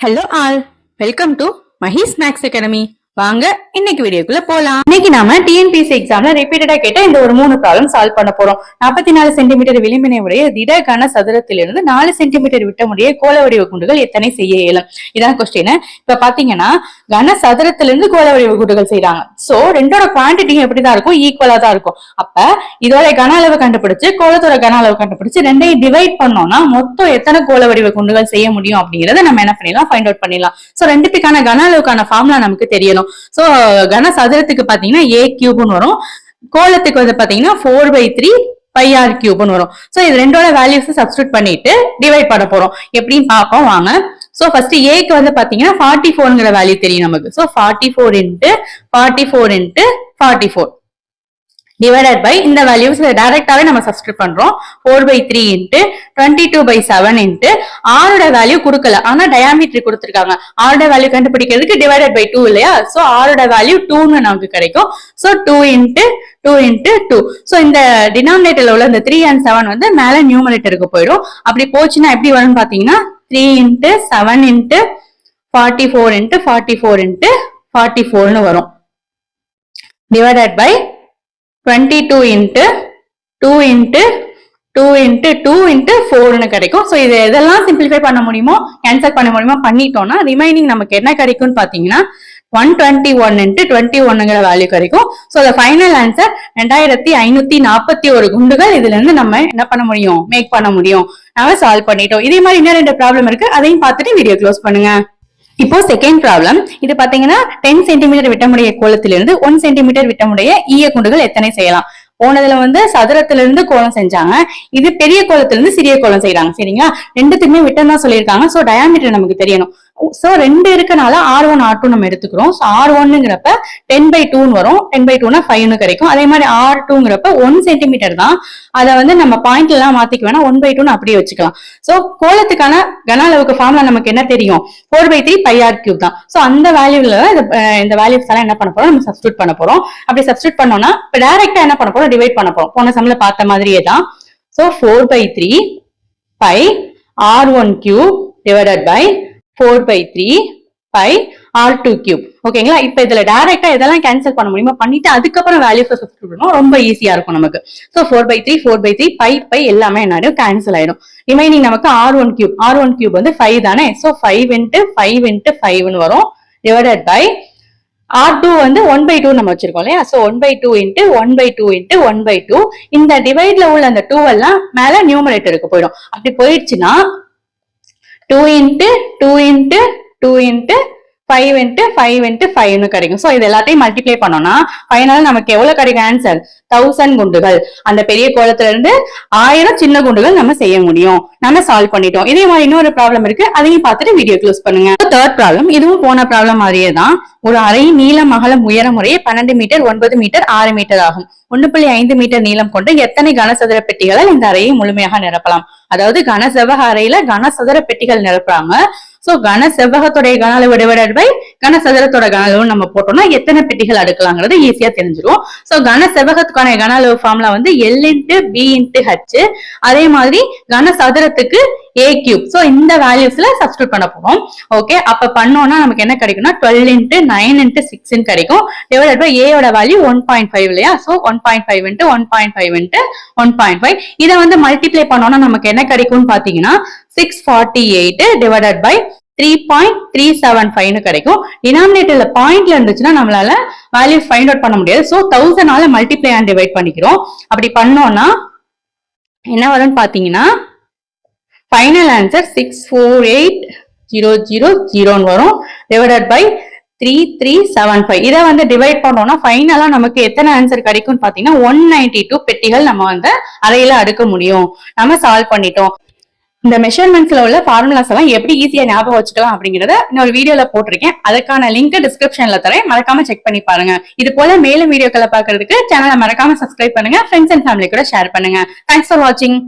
Hello all, welcome to Mahis Max Academy. வாங்க இன்னைக்கு வீடியோக்குள்ள போலாம். இன்னைக்கு நாம டிஎன்பிஎஸ்சி எக்ஸாம்ல ரிப்பீட்டடா கேட்ட இந்த ஒரு 3 ப்ராப்ளம் சால்வ் பண்ண போறோம். 44 சென்டிமீட்டர் விளிம்பினை உடைய திட கன சதுரத்திலிருந்து 4 சென்டிமீட்டர் விட்டமுடைய கோள வடிவ குண்டுகள் எத்தனை செய்ய இயலும்? இதான் கொஸ்டின். இப்ப பாத்தீங்கன்னா கன சதுரத்திலிருந்து கோள வடிவ குண்டுகள் செய்யறாங்க. சோ ரெண்டோட குவான்டிட்டியும் எப்படிதான் இருக்கும்? ஈக்குவலா தான் இருக்கும். அப்ப இதோட கன அளவு கண்டுபிடிச்சு கோளத்தோட கன அளவு கண்டுபிடிச்சு ரெண்டையும் டிவைட் பண்ணோம்னா மொத்தம் எத்தனை கோள வடிவ குண்டுகள் செய்ய முடியும் அப்படிங்கறத நம்ம என்ன பண்ணிடலாம்? ஃபைண்ட் அவுட் பண்ணிடலாம். சோ ரெண்டுத்துக்கான கன அளவுக்கான ஃபார்முலா நமக்கு தெரியணும். சோ கன சதுரத்துக்கு பாத்தீங்கன்னா a கியூப்னு வரும், கோளத்துக்கு வந்து பாத்தீங்கன்னா 4/3 πr கியூப்னு வரும். சோ இது ரெண்டோட வேல்யூஸ் சப்ஸ்டிட்யூட் பண்ணிட்டு டிவைட் பண்ண போறோம். எப்படின்னு பாப்போம் வாங்க. சோ ஃபர்ஸ்ட் a க்கு வந்து பாத்தீங்கன்னா 44ங்கற வேல்யூ தெரியும் நமக்கு. So 44 into 44 into 44 divided by இந்த வேல்யூஸ் டைரக்டாவே நம்ம சப்ஸ்டிட்யூட் பண்றோம். 4/3 into 22/7 into r ஓட வேல்யூ கொடுக்கல, ஆனா டயாமீட்டர் கொடுத்திருக்காங்க. r ஓட வேல்யூ கண்டுபிடிக்கிறதுக்கு டிவைடட் பை 2 இல்லையா? சோ r ஓட வேல்யூ 2 ன்னு நமக்கு கிடைக்கும். So 2 into 2 into 2. சோ இந்த டினாமினேட்டர்ல உள்ள இந்த 3 and 7 வந்து மேல நியூமரேட்டருக்கு போயிடும். அப்படி போச்சுன்னா எப்படி வரும்னு பாத்தீங்கன்னா 3 into 7 into 44 into 44 into 44 ன்னு வரும். Divided by 22 into 2 into 2 into 2 into 4 கிடைக்கும். சோ இது எதெல்லாம் சிம்பிளிஃபை பண்ண முடியுமோ கேன்சல் பண்ண முடியுமோ பண்ணிட்டோம்னா ரிமைனிங் நமக்கு என்ன கிடைக்கும்னு பாத்தீங்கன்னா 121 into 21ங்கற வேல்யூ கிடைக்கும். சோ the ஃபைனல் ஆன்சர் 2541 குண்டுகள் இதுல இருந்து நம்ம என்ன பண்ண முடியும்? மேக் பண்ண முடியும். நாம சால்வ் பண்ணிட்டோம். இதே மாதிரி இன்னும் 2 ப்ராப்ளம் இருக்கு, அதையும் பார்த்துட்டு வீடியோ க்ளோஸ் பண்ணுங்க. இப்போ செகண்ட் ப்ராப்ளம். இது பாத்தீங்கன்னா 10 சென்டிமீட்டர் விட்டமுடைய கோளத்திலிருந்து 1 சென்டிமீட்டர் விட்டமுடைய ஈய குண்டுகள் எத்தனை செய்யலாம்? போனதுல வந்து சதுரத்திலிருந்து கோலம் செஞ்சாங்க, இது பெரிய கோலத்திலிருந்து சிறிய கோலம் செய்யறாங்க. சரிங்களா? ரெண்டுத்துக்குமே விட்டம் தான் சொல்லியிருக்காங்க. சோ டயாமீட்டர் நமக்கு தெரியணும். சோ 2 இருக்கனால R1 R2 நம்ம எடுத்துக்கிறோம். சோ R1ங்கிறப்ப 10/2 வரும். 10/2னா 5 கிடைக்கும். அதே மாதிரி R2ங்கிறப்ப 1 சென்டிமீட்டர் தான். அதை வந்து நம்ம பாயிண்ட்ல எல்லாம் மாத்திக்க வேணா, 1/2 அப்படியே வச்சுக்கலாம். சோ கோலத்துக்கான கன அளவுக்கு ஃபார்முலா நமக்கு என்ன தெரியும்? 4/3 πr கியூப் தான். சோ அந்த வேல்யூல இந்த வேல்யூஸ் எல்லாம் என்ன பண்ண போறோம்? நம்ம சப்ஸ்டிட்யூட் பண்ண போறோம். அப்படி சப்ஸ்டிட்யூட் பண்ணோம்னா டைரக்டா என்ன பண்ண போறோம்? டிவைட் பண்ண போறோம். போன சம்ல பார்த்த மாதிரியே தான். So 4/3 π r1 cube divided by 4/3 π r2 cube. ஓகேங்களா? இப்ப இதுல டைரக்டா இதெல்லாம் கேன்சல் பண்ண முடியுமா? பண்ணிட்டு அதுக்கப்புறம் வேல்யூஸ் சப்ஸ்டிட்யூட் பண்ணோம், ரொம்ப ஈஸியா இருக்கும் நமக்கு. சோ 4/3 π எல்லாமே என்ன கேன்சல் ஆயிடும். ரிமைனிங் நமக்கு r1 கியூப் வந்து 5 தானே? சோ 5 into 5 into 5 ன்னு வரும். டிவைடட் பை R2 வந்து 1/2 நம்ம வச்சிருக்கோம் இல்லையா? So 1/2 into 1/2 into 1/2. இந்த டிவைட்ல உள்ள அந்த 2 எல்லாம் மேல நியூமரேட்டருக்கு போயிடும். அப்படி போயிடுச்சுன்னா 2 into 2 into 2 into 5 into 5 into 5 கிடைக்கும். சோ இது எல்லாத்தையும் மல்டிப்ளை பண்ணோம்னா ஃபைனல் நமக்கு எவ்வளவு கிடைக்கும்? ஆன்சர் 1000 குண்டுகள். அந்த பெரிய கோலத்துல இருந்து 1000 சின்ன குண்டுகள் நம்ம செய்ய முடியும். நம்ம சால்வ் பண்ணிட்டோம். இதே மாதிரி இன்னொரு ப்ராப்ளம் இருக்கு, அதையும் பார்த்துட்டு வீடியோ க்ளோஸ் பண்ணுங்க. Third problem. இதுவும் போன ப்ராப்ளம் மாதிரியே தான். ஒரு அறையின் நீளம் அகலம் உயரம் முறையே 12 மீட்டர் 9 மீட்டர் 6 மீட்டர் ஆகும். 1.5 மீட்டர் நீளம் கொண்ட எத்தனை கனசதுர பெட்டிகளால் இந்த அறையை முழுமையாக நிரப்பலாம்? அதாவது கனசெவ்வக அறையில கனசதுர பெட்டிகள் நிரப்புறாங்க. சோ கன செவ்வகத்துடைய கன அளவு டிவைடட் பை கனசதுரத்தோட கன அளவு நம்ம போட்டோம்னா எத்தனை பெட்டிகள் அடுக்கலாங்கிறது ஈஸியா தெரிஞ்சிடும். சோ கன செவ்வகத்துக்கான கன அளவு ஃபார்முலா வந்து L into B into H. அதே மாதிரி கன சதுரத்துக்கு a கியூப். சோ இந்த வேல்யூஸ்ல சப்ஸ்டிட்யூட் பண்ண போறோம். ஓகே, அப்ப பண்ணோம்னா நமக்கு என்ன கிடைக்கும்னா 12 into 9 into 6 ன்னு கிடைக்கும். டிவைடட் பை a ஓட வேல்யூ 1.5 இல்லையா? So 1.5 into 1.5 into 1.5. இத வந்து மல்டிப்ளை பண்ணோம்னா நமக்கு என்ன கிடைக்கும்னு பாத்தீங்கன்னா 648 டிவைடட் பை 3.375 ன்னு கிடைக்கும். டினாமினேட்டர்ல பாயிண்ட்ல இருந்துச்சுன்னா நம்மளால வேல்யூ ஃபைண்ட் அவுட் பண்ண முடியாது. சோ 1000 ஆல மல்டிப்ளை அண்ட் டிவைட் பண்ணிக்கிறோம். அப்படி பண்ணோம்னா என்ன வரும்னு பாத்தீங்கன்னா ஃபைனல் ஆன்சர் 648,000 வரும். Divided by 3375. இதை வந்து டிவைட் பண்ணோம்னா ஃபைனலா நமக்கு எத்தனை ஆன்சர் கிடைக்கும்னு பாத்தீங்கன்னா 192 பெட்டிகள் நம்ம வந்து அறையில அடுக்க முடியும். நம்ம சால்வ் பண்ணிட்டோம். இந்த மெஷர்மெண்ட்ஸ்ல உள்ள ஃபார்முலாஸ் எல்லாம் எப்படி ஈஸியா ஞாபகம் வச்சுக்கலாம் அப்படிங்கறத இன்னொரு வீடியோல போட்டிருக்கேன். அதுக்கான லிங்க் டிஸ்கிரிப்ஷன்ல தரேன், மறக்காம செக் பண்ணி பாருங்க. இது போல மேலும் வீடியோக்களை பாக்குறதுக்கு சேனலை மறக்காம சப்ஸ்கிரைப் பண்ணுங்க, ஃப்ரெண்ட்ஸ் அண்ட் ஃபேமிலி கூட ஷேர் பண்ணுங்க. தேங்க்ஸ் ஃபார் வாட்சிங்.